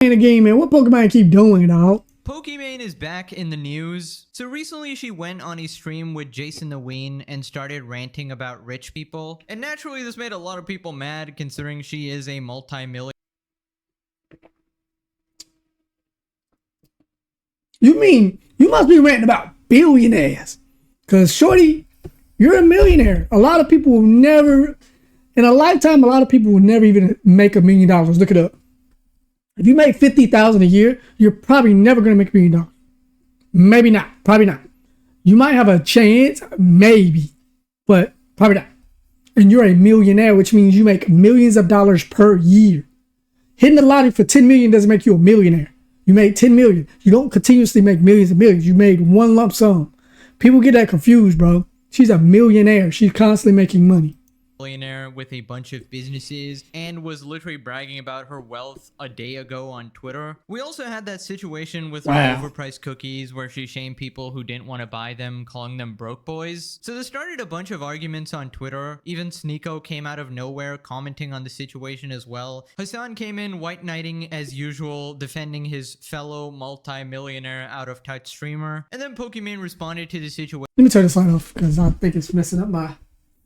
In the game, man. What Pokemon keep doing, dog? Pokimane is back in the news. So recently she went on a stream with Jason the Ween and started ranting about rich people. And naturally this made a lot of people mad considering she is a multi-million. You mean you must be ranting about billionaires? Cause shorty, you're a millionaire. A lot of people will never, in a lifetime, a lot of people will never even make $1 million. Look it up. If you make $50,000 a year, you're probably never gonna make $1 million. Maybe not. Probably not. You might have a chance, maybe, but probably not. And you're a millionaire, which means you make millions of dollars per year. Hitting the lottery for 10 million doesn't make you a millionaire. You made 10 million. You don't continuously make millions and millions. You made one lump sum. People get that confused, bro. She's a millionaire. She's constantly making money. Millionaire with a bunch of businesses and was literally bragging about her wealth a day ago on Twitter. We also had that situation with her overpriced cookies where she shamed people who didn't want to buy them, calling them broke boys. So this started a bunch of arguments on Twitter. Even Sneeko came out of nowhere commenting on the situation as well. Hassan came in white knighting as usual, defending his fellow multi-millionaire out of touch streamer. And then Pokimane responded to the situation. Let me turn this light off because I think it's messing up my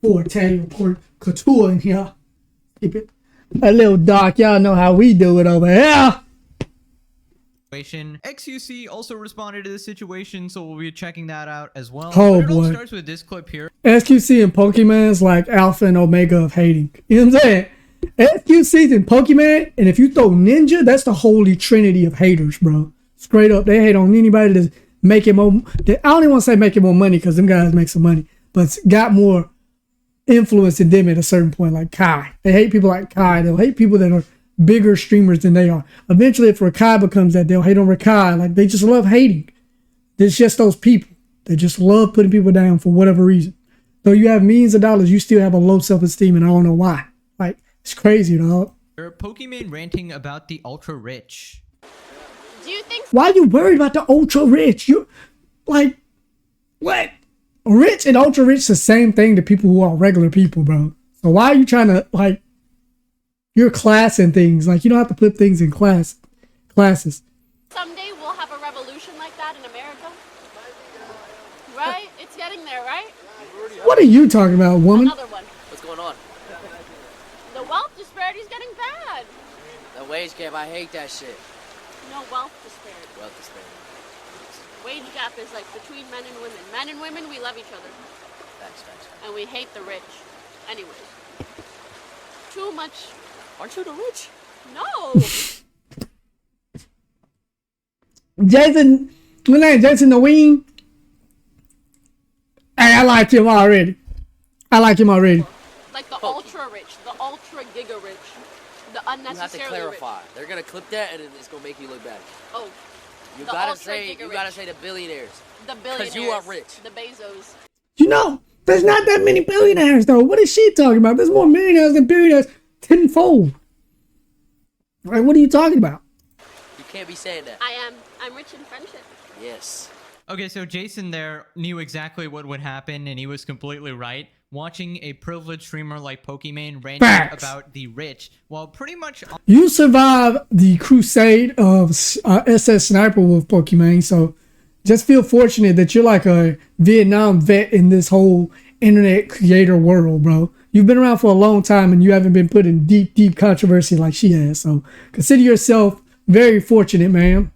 forte or couture in here. Keep it a little dark. Y'all know how we do it over here. XUC also responded to the situation, so we'll be checking that out as well. Oh but it boy. all starts with this clip here. XQC and Pokemon's like alpha and omega of hating. You know what I'm saying? XQC's and Pokimane, and if you throw Ninja, that's the holy trinity of haters, bro. Straight up, they hate on anybody that's making more. I don't even want to say making more money because them guys make some money, but got more influence in them at a certain point, like Kai. They hate people like Kai. They'll hate people that are bigger streamers than they are. Eventually, if Rakai becomes that, they'll hate on Rakai. Like, they just love hating. It's just those people. They just love putting people down for whatever reason. Though you have millions of dollars, you still have a low self-esteem, and I don't know why. Like, it's crazy, dog. Pokimane ranting about the ultra rich. Do you think? Why are you worried about the ultra rich? You, like, what? Rich and ultra rich is the same thing to people who are regular people, bro. So why are you trying to, like, you're classing things. Like, you don't have to put things in classes. Someday we'll have a revolution like that in America? Right? It's getting there, right? What are you talking about, woman? Another one. What's going on? The wealth disparity is getting bad. The wage gap, I hate that shit. No, wealth disparity. Wealth disparity. Wage gap is like between men and women. Men and women, we love each other. Facts. And we hate the rich. Anyways. Too much. Aren't you the rich? No. Jason, my name Jason the Ween. Hey, I like him already. Like the ultra rich, the ultra giga rich, the unnecessarily You have to clarify. rich. They're gonna clip that and it's gonna make you look bad. Oh. You the gotta ultra say giga you gotta rich. say the billionaires. The billionaires. Because you are rich. The Bezos. You know, there's not that many billionaires, though. What is she talking about? There's more millionaires than billionaires tenfold. Like, what are you talking about? You can't be saying that. I'm rich in friendship. Yes. Okay, so Jason there knew exactly what would happen, and he was completely right. Watching a privileged streamer like Pokimane ranting about the rich, while pretty much... You survived the crusade of SS Sniper with Pokimane, so just feel fortunate that you're like a Vietnam vet in this whole internet creator world, bro. You've been around for a long time, and you haven't been put in deep controversy like she has, so consider yourself very fortunate, man.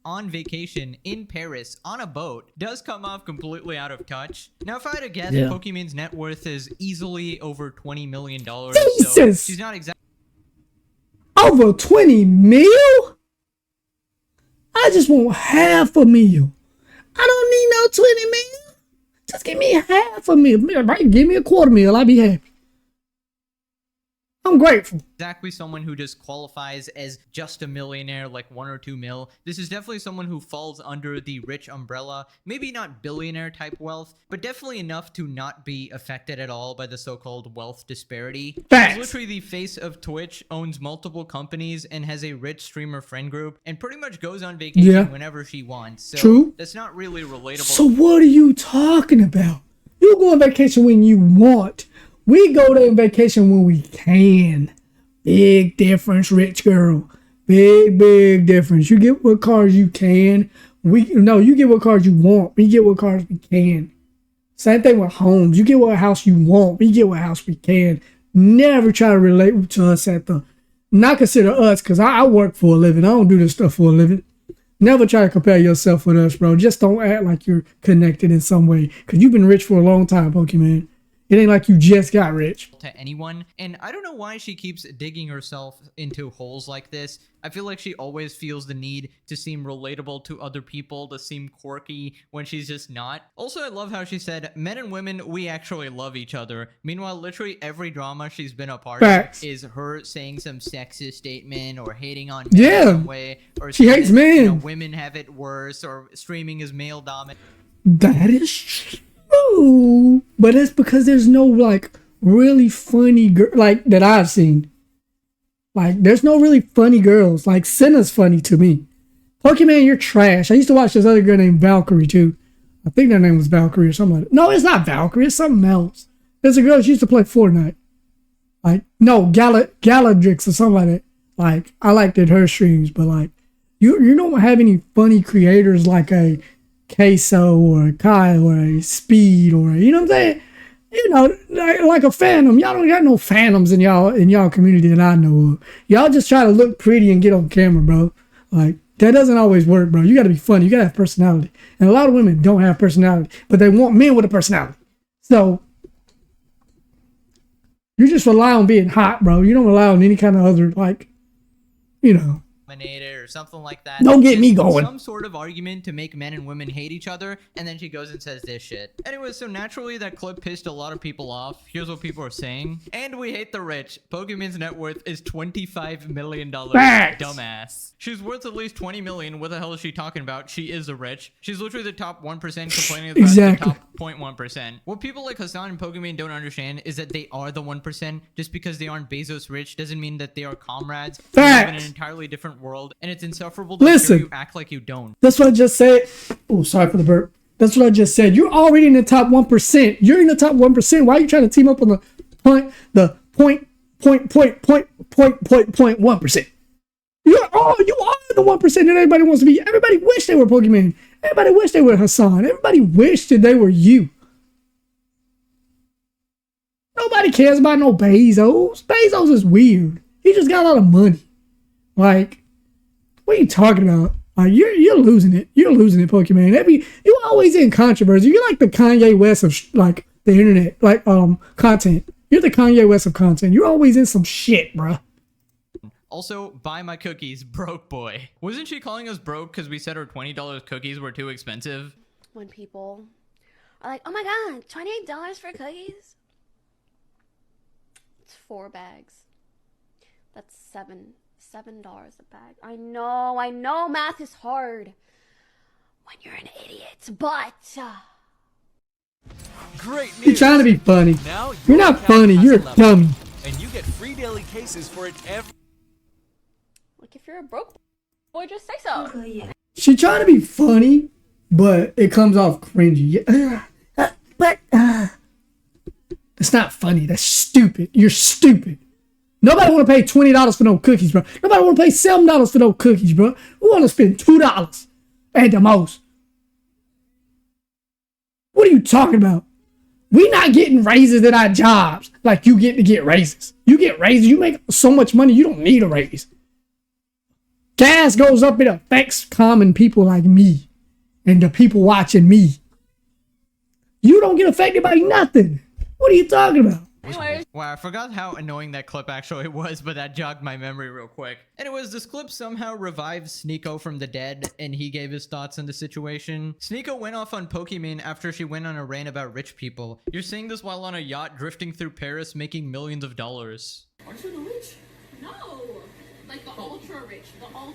On vacation in Paris on a boat does come off completely out of touch. Now, if I had to guess, Pokimane's net worth is easily over $20 million. Jesus! So she's not exactly over 20 mil? I just want half a mil. I don't need no 20 mil. Just give me half a mil. Give me a quarter mil. I'll be happy. I'm grateful. Exactly someone who just qualifies as just a millionaire, like 1 or 2 mil. This is definitely someone who falls under the rich umbrella. Maybe not billionaire type wealth, but definitely enough to not be affected at all by the so-called wealth disparity. She's literally the face of Twitch, owns multiple companies, and has a rich streamer friend group, and pretty much goes on vacation whenever she wants. So true. That's not really relatable. So what are you talking about? You go on vacation when you want. We go there on vacation when we can. Big difference, rich girl. Big difference. You get what cars you can. You get what cars you want. We get what cars we can. Same thing with homes. You get what house you want. We get what house we can. Never try to relate to us not consider us, because I work for a living. I don't do this stuff for a living. Never try to compare yourself with us, bro. Just don't act like you're connected in some way, because you've been rich for a long time, Pokimane. It ain't like you just got rich. To anyone, and I don't know why she keeps digging herself into holes like this. I feel like she always feels the need to seem relatable to other people, to seem quirky when she's just not. Also, I love how she said, men and women, we actually love each other. Meanwhile, literally every drama she's been a part of is her saying some sexist statement or hating on men in some way. Or she hates men. You know, women have it worse, or streaming is male dominant. That is true. But that's because there's no, like, really funny girl, like, that I've seen. Like, there's no really funny girls. Like, Senna's funny to me. Pokimane, you're trash. I used to watch this other girl named Valkyrie, too. I think her name was Valkyrie or something like that. No, it's not Valkyrie. It's something else. There's a girl, she used to play Fortnite. Like, no, Galadrix or something like that. Like, I liked it, her streams, but, like, you don't have any funny creators like a Queso or a Kai or a Speed or a, you know what I'm saying? You know, like a Phantom. Y'all don't got no Phantoms in y'all community that I know of. Y'all just try to look pretty and get on camera, bro. Like, that doesn't always work, bro. You got to be funny. You got to have personality. And a lot of women don't have personality, but they want men with a personality. So, you just rely on being hot, bro. You don't rely on any kind of other, like, you know. Or something like that. Don't get me going. Some sort of argument to make men and women hate each other, and then she goes and says this shit. Anyway, so naturally that clip pissed a lot of people off. Here's what people are saying. And we hate the rich. Pokimane's net worth is $25 million. Dumbass. She's worth at least $20 million. What the hell is she talking about? She is a rich. She's literally the top 1% complaining about the top 0.1%. What people like Hassan and Pokimane don't understand is that they are the 1%. Just because they aren't Bezos rich doesn't mean that they are comrades. They live in an entirely different world, and it's insufferable to hear you act like you don't. That's what I just said. Oh, sorry for the burp. That's what I just said. You're already in the top 1%. You're in the top 1%. Why are you trying to team up on the 0.1%? You are the 1% that everybody wants to be. Everybody wish they were Pokimane. Everybody wish they were Hassan. Everybody wish that they were you. Nobody cares about no Bezos. Bezos is weird. He just got a lot of money. Like, what are you talking about? Like, you're losing it. You're losing it, Pokimane. You're always in controversy. You're like the Kanye West of like the internet, like content. You're the Kanye West of content. You're always in some shit, bruh. Also, buy my cookies, broke boy. Wasn't she calling us broke because we said her $20 cookies were too expensive? When people are like, oh my god, $28 for cookies? It's 4 bags. That's $7 a bag. I know math is hard when you're an idiot, but great news. You're trying to be funny. Now you're not funny, you're a dummy. And you get free daily cases for it every. Like, if you're a broke boy, just say so. She trying to be funny, but it comes off cringy. That's not funny. That's stupid. You're stupid. Nobody want to pay $20 for no cookies, bro. Nobody want to pay $7 for no cookies, bro. We want to spend $2 at the most. What are you talking about? We not getting raises at our jobs like you get to get raises. You get raises. You make so much money, you don't need a raise. Gas goes up, it affects common people like me and the people watching me. You don't get affected by nothing. What are you talking about? Wow, I forgot how annoying that clip actually was, but that jogged my memory real quick. Anyways, this clip somehow revives Sneeko from the dead, and he gave his thoughts on the situation. Sneeko went off on Pokimane after she went on a rant about rich people. You're saying this while on a yacht drifting through Paris making millions of dollars. Aren't you the rich? No. Like the ultra rich.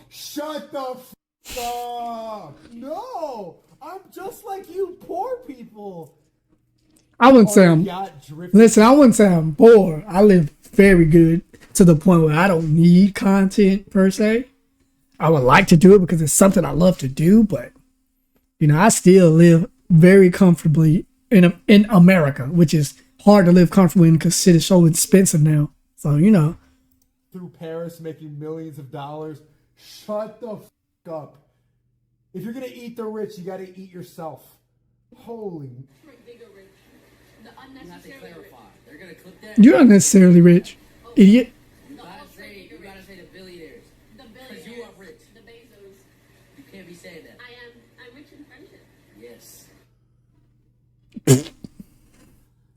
Shut the f up! No! I'm just like you poor people! I wouldn't say I wouldn't say I'm poor. I live very good to the point where I don't need content per se. I would like to do it because it's something I love to do, but you know, I still live very comfortably in America, which is hard to live comfortably in because shit is so expensive now. So, you know. Through Paris making millions of dollars. Shut the f up. If you're gonna eat the rich, you gotta eat yourself. Holy. They're gonna clip that. You're unnecessarily rich, idiot. You gotta say the billionaires. Because you are rich. The Bezos. You can't be saying that. I'm rich in friendship. Yes.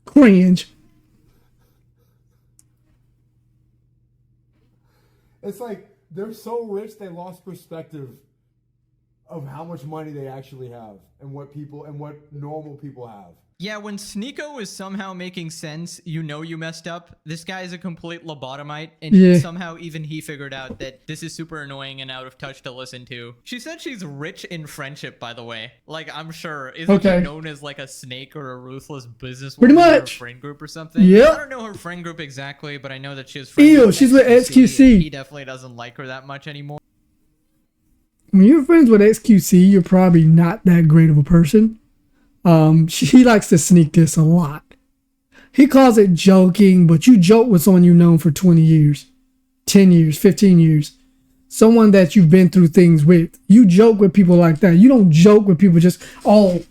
Cringe. It's like they're so rich they lost perspective of how much money they actually have and what normal people have. Yeah, when Sneeko is somehow making sense, you know you messed up. This guy is a complete lobotomite, and Yeah. somehow even he figured out that this is super annoying and out of touch to listen to. She said she's rich in friendship, by the way. Like, I'm sure. Isn't Okay. she known as like a snake or a ruthless businesswoman Pretty in her much. friend group or something? Yep. I don't know her friend group exactly, but I know that she has friends Ew, with she's with XQC, XQC. and he definitely doesn't like her that much anymore. When you're friends with XQC, you're probably not that great of a person. He likes to sneak this a lot. He calls it joking, but you joke with someone you've known for 20 years, 10 years, 15 years. Someone that you've been through things with. You joke with people like that. You don't joke with people just, oh,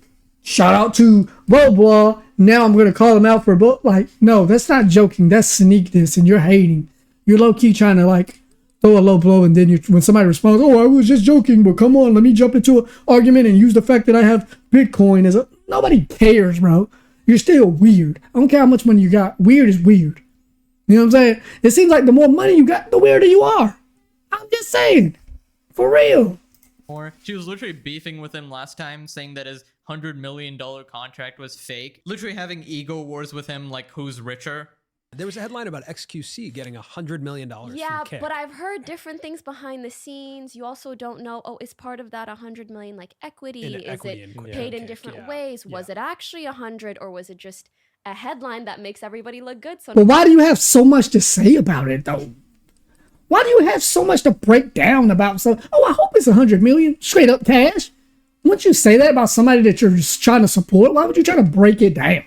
shout out to blah, blah. Now I'm going to call him out for blah. Like, no, that's not joking. That's sneakness, and you're hating. You're low-key trying to, like, throw a low blow, and then when somebody responds, oh, I was just joking, but come on, let me jump into an argument and use the fact that I have Bitcoin as a... Nobody cares, bro. You're still weird. I don't care how much money you got. Weird is weird. You know what I'm saying? It seems like the more money you got, the weirder you are. I'm just saying. For real. She was literally beefing with him last time, saying that his $100 million contract was fake. Literally having ego wars with him, like who's richer. There was a headline about XQC getting $100 million Yeah, from Kick. but I've heard different things behind the scenes. You also don't know, oh, is part of that 100 million like equity? Is equity it in paid in Kick, different yeah. ways? Was it actually 100, or was it just a headline that makes everybody look good? So But why do you have so much to say about it, though? Why do you have so much to break down about something? Oh, I hope it's 100 million. Straight up cash. Once you say that about somebody that you're just trying to support, why would you try to break it down?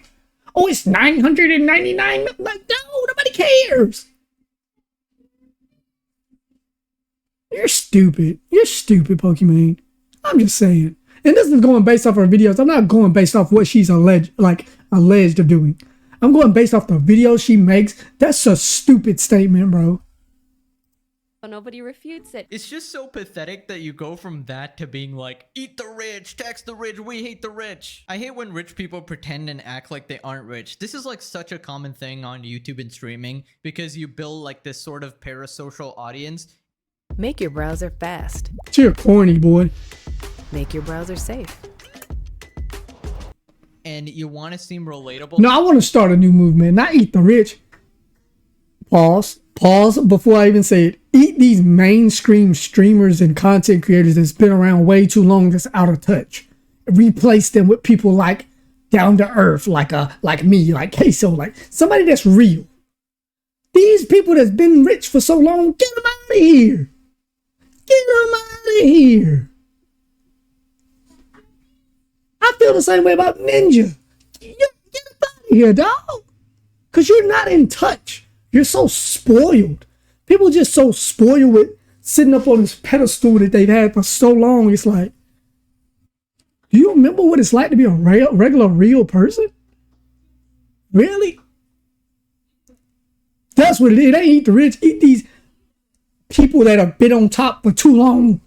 Oh, it's 999. Like, no, nobody cares. You're stupid. You're stupid, Pokimane. I'm just saying. And this is going based off her videos. I'm not going based off what she's alleged of doing. I'm going based off the videos she makes. That's a stupid statement, bro. nobody refutes it. It's just so pathetic that you go from that to being like, eat the rich, tax the rich, we hate the rich. I hate when rich people pretend and act like they aren't rich. This is like such a common thing on YouTube and streaming because you build like this sort of parasocial audience. Make your browser fast. You're corny, boy. Make your browser safe. And you want to seem relatable. No, I want to start a new movement, not eat the rich. Pause before I even say it. Eat these mainstream streamers and content creators that's been around way too long, that's out of touch. Replace them with people like down to earth, like me, like Queso, like somebody that's real. These people that's been rich for so long, get them out of here. Get them out of here. I feel the same way about Ninja. Get them out of here, dog. Because you're not in touch. You're so spoiled. People just so spoiled with sitting up on this pedestal that they've had for so long. It's like, do you remember what it's like to be a regular, real person? Really? That's what it is. They ain't eat the rich. Eat these people that have been on top for too long.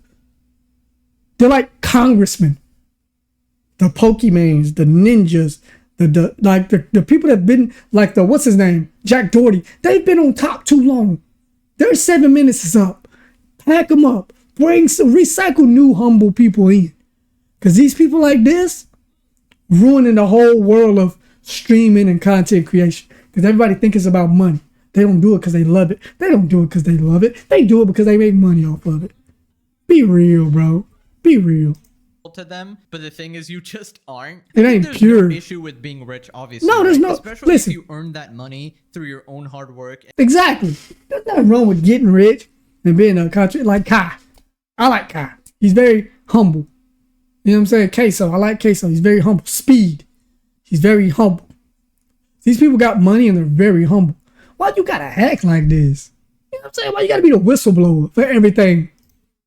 They're like congressmen. The Pokimanes, the ninjas, the people that have been like what's his name? Jack Doherty. They've been on top too long. Their 7 minutes is up. Pack them up. Recycle new humble people in. Because these people like this ruining the whole world of streaming and content creation. Because everybody thinks it's about money. They don't do it because they love it. They don't do it because they love it. They do it because they make money off of it. Be real, bro. Be real. To them, but the thing is, you just aren't. It ain't there's pure. No issue with being rich, obviously. No, there's no. Especially Listen. if you earn that money through your own hard work. Exactly. There's nothing wrong with getting rich and being a country like Kai. I like Kai. He's very humble. You know what I'm saying? Queso. I like Queso. He's very humble. Speed. He's very humble. These people got money and they're very humble. Why you gotta act like this? You know what I'm saying? Why you gotta be the whistleblower for everything?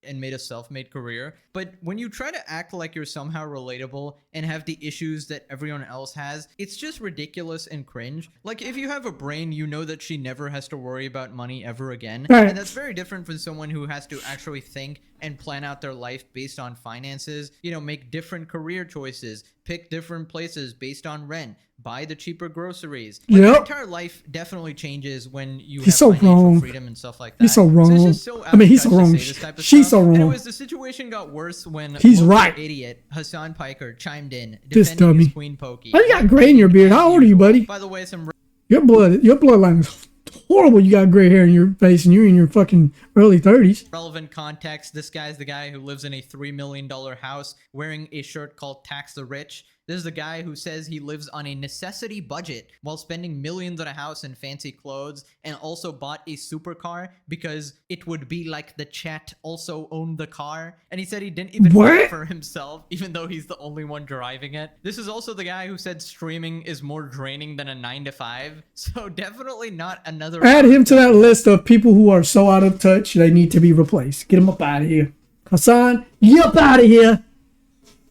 and made a self-made career. But when you try to act like you're somehow relatable and have the issues that everyone else has, it's just ridiculous and cringe. Like, if you have a brain, you know that she never has to worry about money ever again. Right. And that's very different from someone who has to actually think and plan out their life based on finances, you know, make different career choices, pick different places based on rent, buy the cheaper groceries. Like, Yep. your entire life definitely changes when you He's have so financial wrong. freedom and stuff like that. He's so it's wrong. just so I mean, he's so out of touch wrong. to say this type of She's stuff. so wrong. Anyways, the situation got worse when He's local right. idiot Hassan Piker chimed in This defending dummy. his queen Pokey. Oh, you got gray in your beard. How old are you, buddy? By the way, some Your bloodline is horrible. You got gray hair in your face and you're in your fucking early 30s. relevant context. This guy's the guy who lives in a $3 million house wearing a shirt called Tax the Rich. This is the guy who says he lives on a necessity budget while spending millions on a house and fancy clothes, and also bought a supercar because it would be like the chat also owned the car. And he said he didn't even buy it for himself, even though he's the only one driving it. This is also the guy who said streaming is more draining than a 9-to-5. So definitely not another. Add him to that list of people who are so out of touch they need to be replaced. Get him up out of here. Hassan, get up out of here.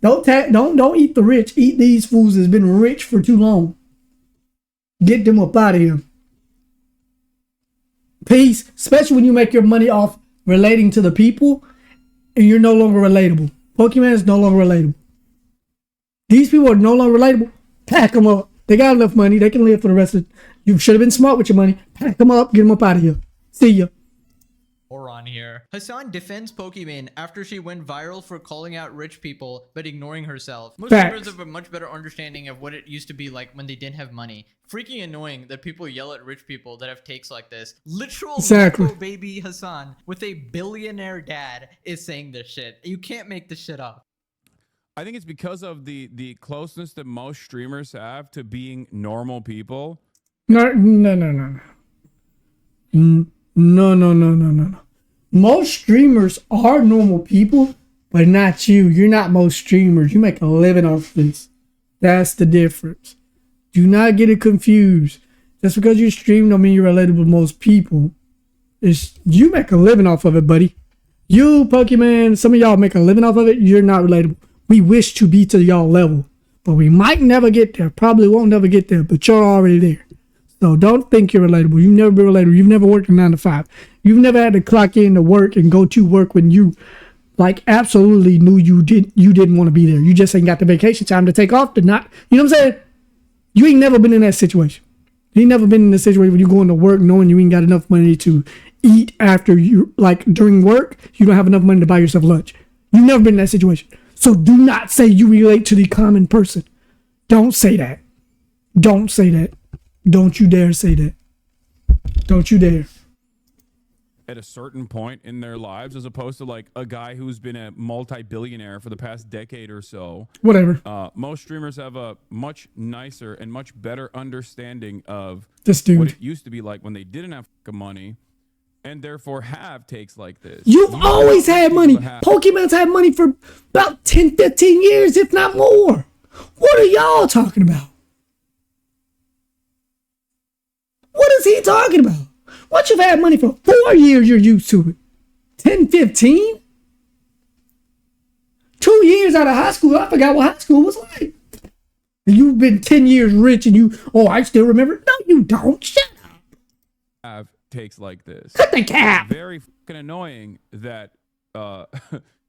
Don't eat the rich. Eat these fools that's been rich for too long. Get them up out of here. Peace. Especially when you make your money off relating to the people and you're no longer relatable. Pokimane is no longer relatable. These people are no longer relatable. Pack them up. They got enough money. They can live for the rest of it. You should have been smart with your money. Pack them up. Get them up out of here. See ya. Or on here. Hassan defends Pokimane after she went viral for calling out rich people but ignoring herself. Most members have a much better understanding of what it used to be like when they didn't have money. Freaking annoying that people yell at rich people that have takes like this. Literal Nepo baby Hassan with a billionaire dad is saying this shit. You can't make this shit up. I think it's because of the closeness that most streamers have to being normal people. No. Most streamers are normal people, but not you. You're not most streamers. You make a living off this. That's the difference. Do not get it confused. Just because you stream don't mean you're relatable to most people. You make a living off of it, buddy. You, Pokimane, some of y'all make a living off of it. You're not relatable. We wish to be to y'all level, but we might never get there. Probably won't never get there, but you're already there. So don't think you're relatable. You've never been relatable. You've never worked a 9-to-5. You've never had to clock in to work and go to work when you like absolutely knew you didn't want to be there. You just ain't got the vacation time to take off to not, you know what I'm saying? You ain't never been in that situation. You ain't never been in a situation where you're going to work knowing you ain't got enough money to eat after you, like during work, you don't have enough money to buy yourself lunch. You've never been in that situation. So do not say you relate to the common person. Don't say that. Don't say that. Don't you dare say that. Don't you dare. At a certain point in their lives, as opposed to like a guy who's been a multi-billionaire for the past decade or so. Whatever. Most streamers have a much nicer and much better understanding of this dude. What it used to be like when they didn't have money, and therefore have takes like this. You've always had money. Pokimane's had money for about 10, 15 years, if not more. What are y'all talking about? What is he talking about? Once you've had money for 4 years, you're used to it. 10, 15? 2 years out of high school, I forgot what high school was like. And you've been 10 years rich and I still remember. No, you don't. Shut up. Have takes like this. Cut the cap. It's very fucking annoying that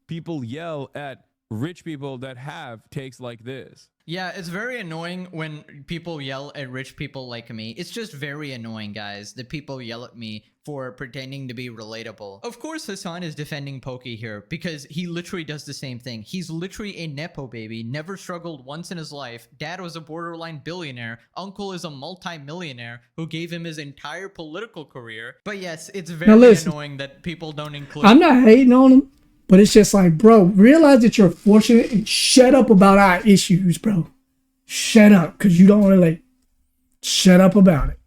people yell at rich people that have takes like this. Yeah, it's very annoying when people yell at rich people like me. It's just very annoying, guys, that people yell at me for pretending to be relatable. Of course, Hassan is defending Poki here because he literally does the same thing. He's literally a Nepo baby, never struggled once in his life. Dad was a borderline billionaire. Uncle is a multi-millionaire who gave him his entire political career. But yes, it's very annoying that people don't include... I'm not hating on him. But it's just like, bro, realize that you're fortunate and shut up about our issues, bro. Shut up, because you don't relate. Shut up about it.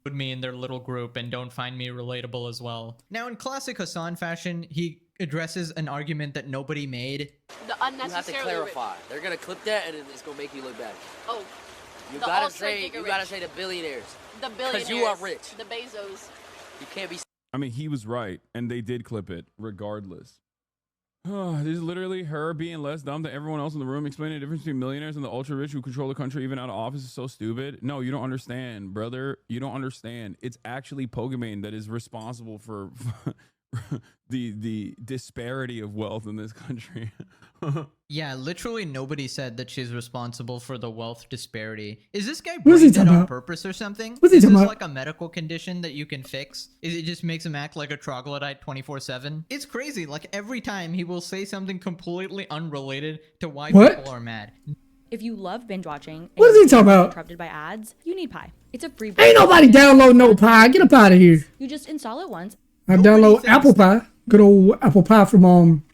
Put me in their little group and don't find me relatable as well. Now, in classic Hassan fashion, he addresses an argument that nobody made. The unnecessary. You have to clarify. They're gonna clip that and it's gonna make you look bad. Oh, you gotta say the billionaires. The billionaires. Because you are rich. The Bezos. You can't be. I mean, he was right, and they did clip it regardless. This is literally her being less dumb than everyone else in the room, explaining the difference between millionaires and the ultra rich who control the country even out of office is so stupid. No, you don't understand, brother. You don't understand. It's actually Pokimane that is responsible for the disparity of wealth in this country. Yeah, literally nobody said that she's responsible for the wealth disparity. Is this guy What is he brain dead talking on about? purpose or something? What's he Is this talking about? like a medical condition that you can fix? Is it just makes him act like a troglodyte 24/7? It's crazy. Like every time he will say something completely unrelated to why What? people are mad. If you love binge watching, and What is you're he talking about? interrupted by ads, you need Pi. It's a free. Ain't nobody download no pie. Get up out of here. You just install it once. I Nobody download thinks apple pie. Good old apple pie from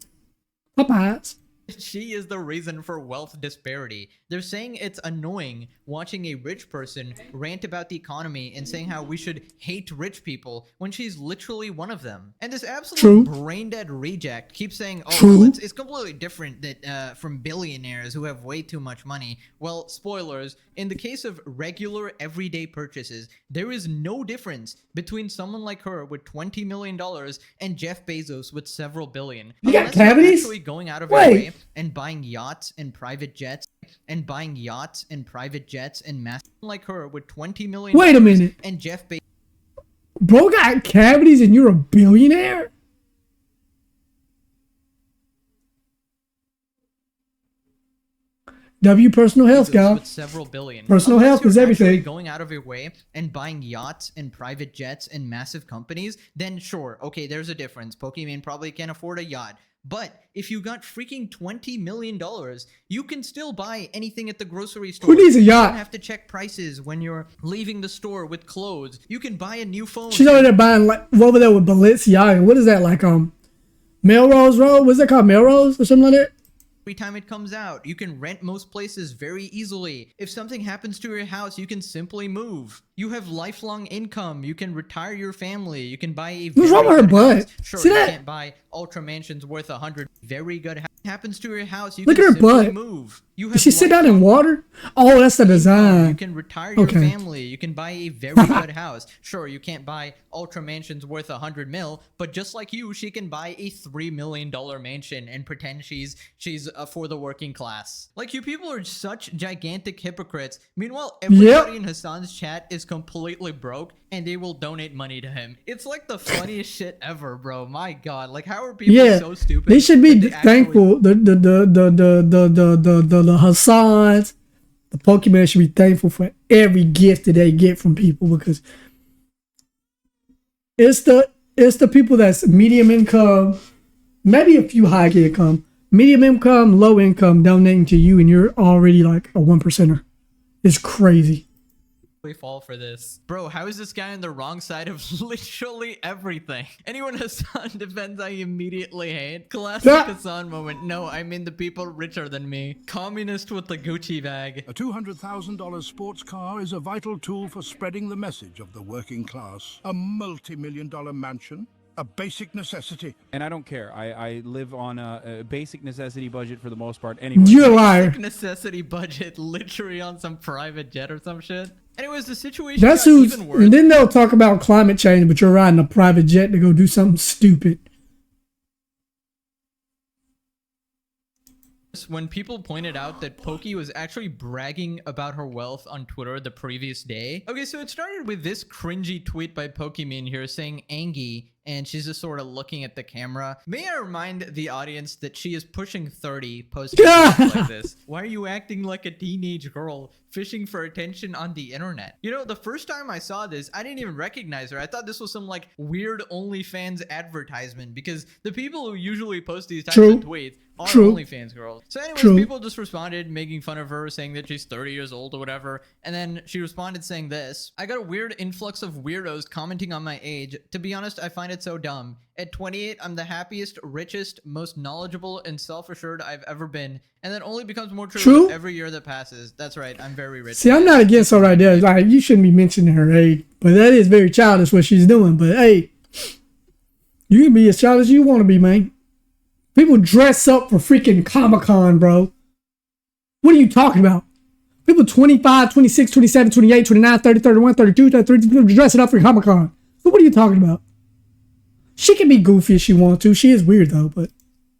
Popeyes. She is the reason for wealth disparity. They're saying it's annoying watching a rich person rant about the economy and saying how we should hate rich people when she's literally one of them. And this absolute brain dead reject keeps saying, oh, well, it's completely different that from billionaires who have way too much money. Well, spoilers, in the case of regular everyday purchases, there is no difference between someone like her with $20 million and Jeff Bezos with several billion. You got Unless you're cavities? actually going out of your way and buying yachts and private jets and mass like her with $20 million. Wait a minute. And Jeff Bezos. Bro got cavities and you're a billionaire? W personal health, guy. With several billion. Personal Unless health is you're actually everything. Going out of your way and buying yachts and private jets and massive companies, then sure, okay, there's a difference. Pokimane probably can't afford a yacht. But if you got freaking $20 million, you can still buy anything at the grocery store. Who needs a yacht? You don't have to check prices when you're leaving the store with clothes. You can buy a new phone. She's over there buying like over there with Balenciaga. What is that like? Melrose Road? What's that called? Melrose or something like that? Every time it comes out, you can rent most places very easily. If something happens to your house, you can simply move. You have lifelong income. You can retire your family. You can buy a What's wrong with her butt? Sure, See you that? can't buy ultra mansions worth 100 very good happens to your house. You Look can at her simply butt. move. You Did she sit down in water? Oh, that's the You design. can retire your Okay. family. You can buy a very good house. Sure, you can't buy ultra mansions worth 100 mil, but just like you, she can buy a $3 million mansion and pretend she's for the working class. Like, you people are such gigantic hypocrites. Meanwhile, everybody in Hassan's chat is completely broke and they will donate money to him. It's like the funniest shit ever, bro. My God, like, how are people so stupid? They should be that they thankful. The Hassans, the Pokemon should be thankful for every gift that they get from people, because it's the people that's medium income, maybe a few high income, medium income, low income donating to you, and you're already like a 1%er. It's crazy. fall for this. Bro, how is this guy on the wrong side of literally everything? Anyone Hassan defends, I immediately hate. Classic Hassan moment. No, I mean the people richer than me. Communist with the Gucci bag. A $200,000 sports car is a vital tool for spreading the message of the working class. A multi-million-dollar mansion, a basic necessity. And I don't care. I live on a basic necessity budget for the most part. Anyway, you're a liar. Basic necessity budget, literally on some private jet or some shit. Anyways, the situation That's got who's, even worse. and then they'll talk about climate change, but you're riding a private jet to go do something stupid. When people pointed out that Poki was actually bragging about her wealth on Twitter the previous day. Okay, so it started with this cringy tweet by Pokimane here saying Angie, and she's just sort of looking at the camera. May I remind the audience that she is pushing 30 posting videos like this. Why are you acting like a teenage girl fishing for attention on the internet? You know, the first time I saw this, I didn't even recognize her. I thought this was some like weird OnlyFans advertisement, because the people who usually post these types of tweets are OnlyFans girls. So anyways, people just responded making fun of her, saying that she's 30 years old or whatever. And then she responded saying this: I got a weird influx of weirdos commenting on my age. To be honest, I find it so dumb. At 28, I'm the happiest, richest, most knowledgeable, and self-assured I've ever been. And that only becomes more true with every year that passes. That's right, I'm very rich. See, I'm not against her right there. Like, you shouldn't be mentioning her age, but that is very childish what she's doing. But hey, you can be as childish as you want to be, man. People dress up for freaking Comic-Con, bro. What are you talking about? People 25, 26, 27, 28, 29, 30, 31, 32, 33, dressing up for Comic-Con. So what are you talking about? She can be goofy if she wants to. She is weird though, but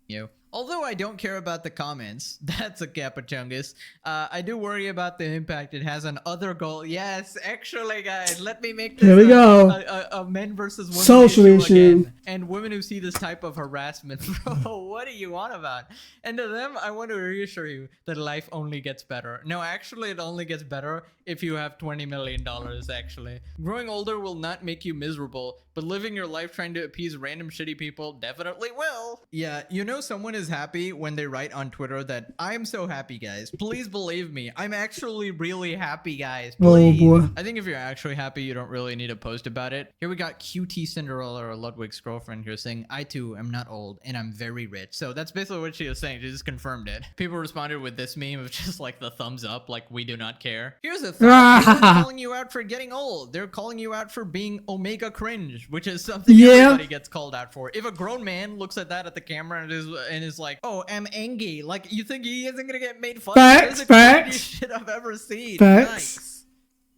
you. Although I don't care about the comments, that's a capachungus. I do worry about the impact it has on other goals. Yes, actually, guys, let me make this here we go. A men versus women Social issue. again. And women who see this type of harassment, bro, what do you want about? And to them, I want to reassure you that life only gets better. No, actually, it only gets better if you have $20 million, actually. Growing older will not make you miserable, but living your life trying to appease random shitty people definitely will. Yeah, you know someone is happy when they write on Twitter that I'm so happy, guys. Please believe me. I'm actually really happy, guys. Please. Oh boy. I think if you're actually happy, you don't really need to post about it. Here we got QT Cinderella or Ludwig's girlfriend here saying, I too am not old and I'm very rich. So that's basically what she was saying. She just confirmed it. People responded with this meme of just like the thumbs up, like we do not care. Here's a thought. They're calling you out for getting old. They're calling you out for being omega cringe, which is something everybody gets called out for. If a grown man looks at that at the camera and is like, oh, I'm angry, like you think he isn't gonna get made fun of? Facts, facts. Shit I've ever seen. Facts.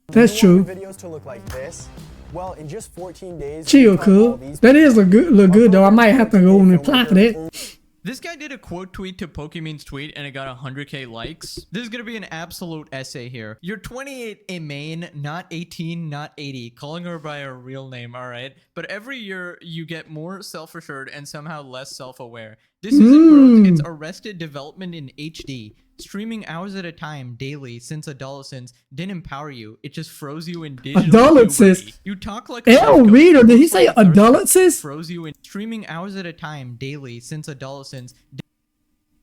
That's true. Videos to look like this. Well, in just 14 days. Chill, cool. That is look good though. I might have to go and apply for that. This guy did a quote tweet to Pokimane's tweet and it got 100k likes. This is gonna be an absolute essay here. You're 28 a main, not 18, not 80. Calling her by her real name, alright? But every year you get more self-assured and somehow less self-aware. This isn't growth, it's arrested development in HD. Streaming hours at a time, daily, since adolescence didn't empower you. It just froze you in digital adolescence. puberty. You talk like L reader. Did he say adolescence? Froze you in streaming hours at a time, daily, since adolescence.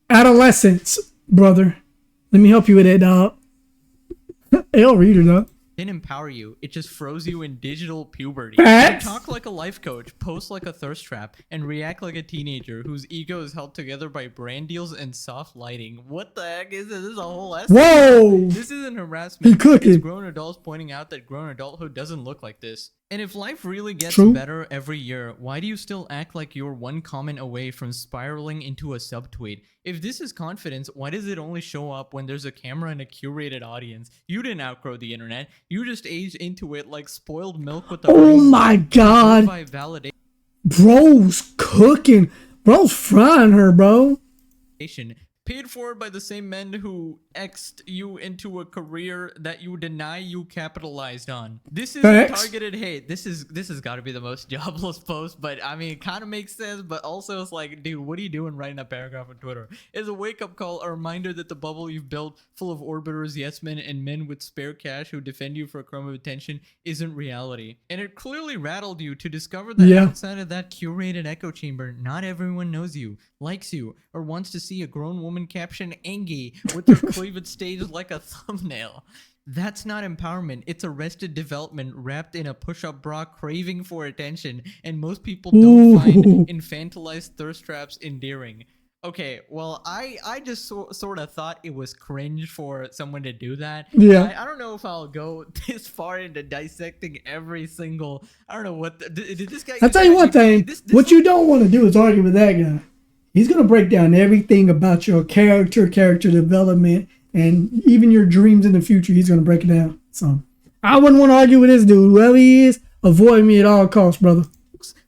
Adolescence, brother. Let me help you with that, dog. L reader, dog. Didn't empower you. It just froze you in digital puberty. Facts. You talk like a life coach, post like a thirst trap, and react like a teenager whose ego is held together by brand deals and soft lighting. What the heck is this? This is a whole essay. Whoa! This isn't harassment. He cooking. It's grown adults pointing out that grown adulthood doesn't look like this. And if life really gets better every year, why do you still act like you're one comment away from spiraling into a subtweet? If this is confidence, why does it only show up when there's a camera and a curated audience? You didn't outgrow the internet. You just aged into it like spoiled milk with the Oh my god. Bro's cooking. Bro's frying her, bro. Paid for by the same men who X'd you into a career that you deny you capitalized on. This is targeted hate. This has got to be the most jobless post, but I mean, it kind of makes sense, but also it's like, dude, what are you doing writing a paragraph on Twitter? It's a wake-up call, a reminder that the bubble you've built full of orbiters, yes men, and men with spare cash who defend you for a crumb of attention isn't reality. And it clearly rattled you to discover that outside of that curated echo chamber, not everyone knows you, likes you, or wants to see a grown woman caption Angie with their cleavage staged like a thumbnail. That's not empowerment. It's arrested development wrapped in a push-up bra craving for attention, and most people don't find infantilized thirst traps endearing. Okay, well, I just sort of thought it was cringe for someone to do that. Yeah. I don't know if I'll go this far into dissecting every single... I don't know what... did this guy... I'll tell you one thing. What you don't want to do is argue with that guy. He's going to break down everything about your character development, and even your dreams in the future. He's going to break it down. So I wouldn't want to argue with this dude. Whoever he is, avoid me at all costs, brother.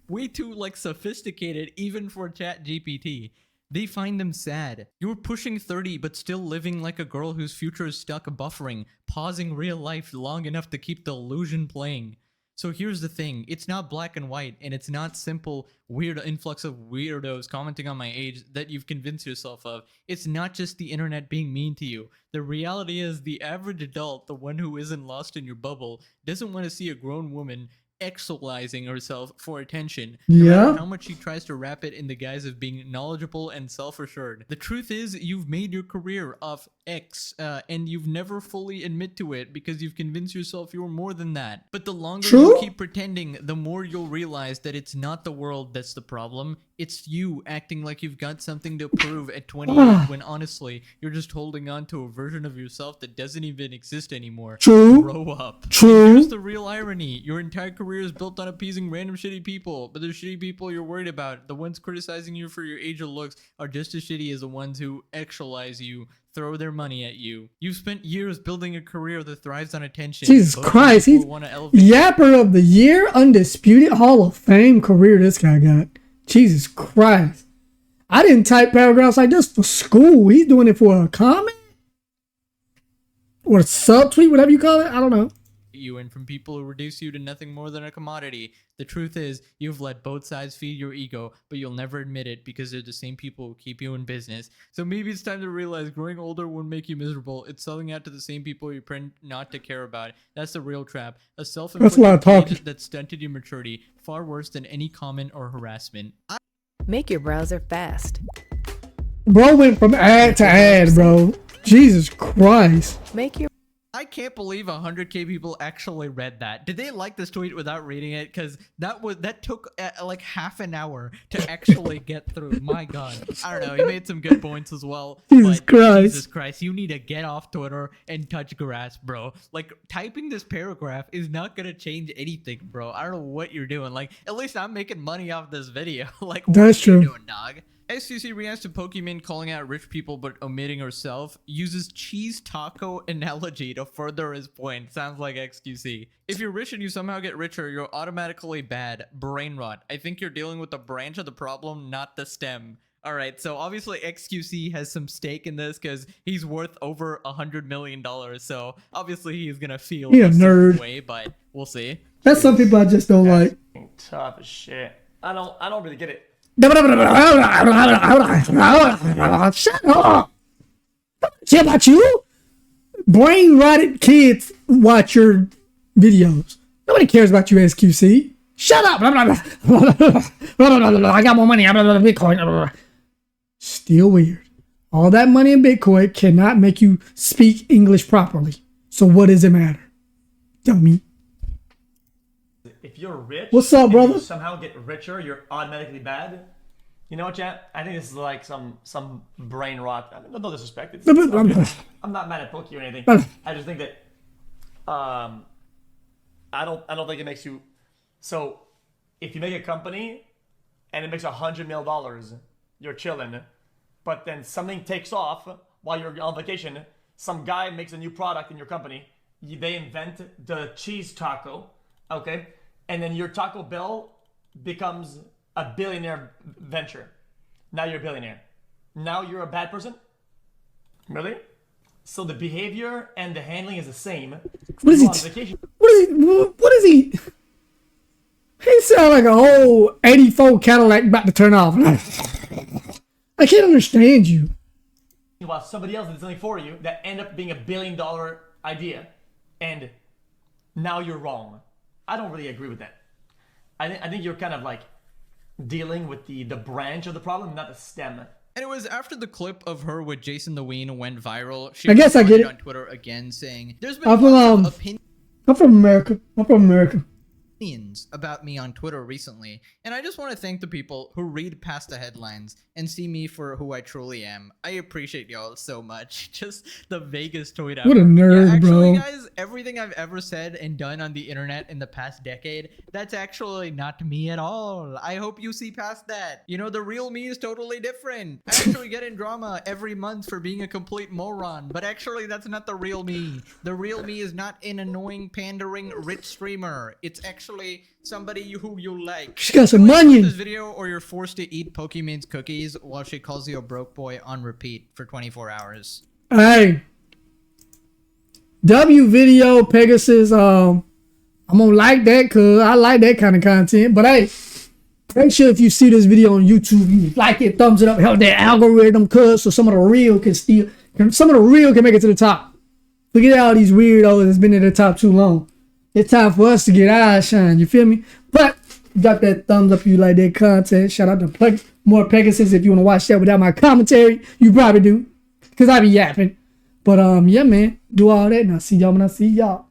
Way too sophisticated even for ChatGPT. They find them sad. You're pushing 30 but still living like a girl whose future is stuck buffering, pausing real life long enough to keep the illusion playing. So here's the thing, it's not black and white, and it's not simple weird influx of weirdos commenting on my age that you've convinced yourself of. It's not just the internet being mean to you. The reality is the average adult, the one who isn't lost in your bubble, doesn't want to see a grown woman exolizing herself for attention, no matter how much she tries to wrap it in the guise of being knowledgeable and self-assured. The truth is, you've made your career off X, and you've never fully admit to it because you've convinced yourself you're more than that. But the longer you keep pretending, the more you'll realize that it's not the world that's the problem, It's you acting like you've got something to prove at 28 when honestly, you're just holding on to a version of yourself that doesn't even exist anymore. True. Grow up. True. And here's the real irony. Your entire career is built on appeasing random shitty people, but the shitty people you're worried about, the ones criticizing you for your age or looks, are just as shitty as the ones who actualize you, throw their money at you. You've spent years building a career that thrives on attention. Jesus Christ, he's Yapper of the Year, undisputed Hall of Fame career this guy got. Jesus Christ. I didn't type paragraphs like this for school. He's doing it for a comment? Or a subtweet, whatever you call it. I don't know. You and from people who reduce you to nothing more than a commodity. The truth is, you've let both sides feed your ego, but you'll never admit it because they're the same people who keep you in business. So maybe it's time to realize growing older won't make you miserable. It's selling out to the same people you pretend not to care about. That's the real trap. A self-inflicted cage that stunted your maturity, far worse than any comment or harassment. Make your browser fast. Bro went from ad to ad, bro. Jesus Christ. I can't believe 100K people actually read that. Did they like this tweet without reading it? Because that took like half an hour to actually get through. My God. I don't know. He made some good points as well. Jesus Christ. You need to get off Twitter and touch grass, bro. Like, typing this paragraph is not going to change anything, bro. I don't know what you're doing. Like, at least I'm making money off this video. Like, what That's are you true. doing, dog? SQC reacts to Pokimane calling out rich people but omitting herself, uses cheese taco analogy to further his point. Sounds like XQC. If you're rich and you somehow get richer, you're automatically bad. Brain rot. I think you're dealing with the branch of the problem, not the stem. Alright, so obviously XQC has some stake in this because he's worth over $100 million, so obviously he's gonna feel a nerd way, but we'll see. That's some people I just don't like. Tough as shit. I don't really get it. Shut up! Shit about you? Brain rotted kids watch your videos. Nobody cares about you, SQC. Shut up! I got more money. Bitcoin. Still weird. All that money in Bitcoin cannot make you speak English properly. So what does it matter? Dummy. If you're rich, what's up, brother? You somehow get richer, you're automatically bad. You know what, chat? I think this is like some brain rot. I mean, no disrespect. I'm not mad at Pokey or anything. I just think that I don't think it makes you. So if you make a company and it makes $100 million, you're chilling. But then something takes off while you're on vacation. Some guy makes a new product in your company. They invent the cheese taco, okay? And then your Taco Bell becomes a billionaire venture. Now you're a billionaire. Now you're a bad person? Really? So the behavior and the handling is the same. What is he? What is he? He sounds like a whole 84 Cadillac about to turn off. I can't understand you. While somebody else did something for you that ended up being $1 billion idea, and now you're wrong. I don't really agree with that. I think you're kind of like dealing with the branch of the problem, not the stem. And it was after the clip of her with Jason the Ween went viral. She I guess I get it on Twitter again saying, "There's been I'm from America. I'm from America. Opinions about me on Twitter recently, and I just want to thank the people who read past the headlines and see me for who I truly am. I appreciate y'all so much." Just the vaguest tweet ever. What a nerd, yeah, actually, bro. guys, everything I've ever said and done on the internet in the past decade, that's actually not me at all. I hope you see past that. You know, the real me is totally different. I actually get in drama every month for being a complete moron, but actually that's not the real me. The real me is not an annoying, pandering, rich streamer. It's actually somebody who you like. She got some money. This video, or you're forced to eat Pokimane's cookies while she calls you a broke boy on repeat for 24 hours. Hey, W video Pegasus. I'm gonna like that because I like that kind of content. But hey, make sure if you see this video on YouTube, you like it, thumbs it up, help that algorithm, cuz so some of the real can make it to the top. Forget all these weirdos that's been at the top too long. It's time for us to get our shine, you feel me? But drop that thumbs up if you like that content. Shout out to more Pegasus if you want to watch that without my commentary. You probably do, because I be yapping. But yeah, man, do all that and I'll see y'all when I see y'all.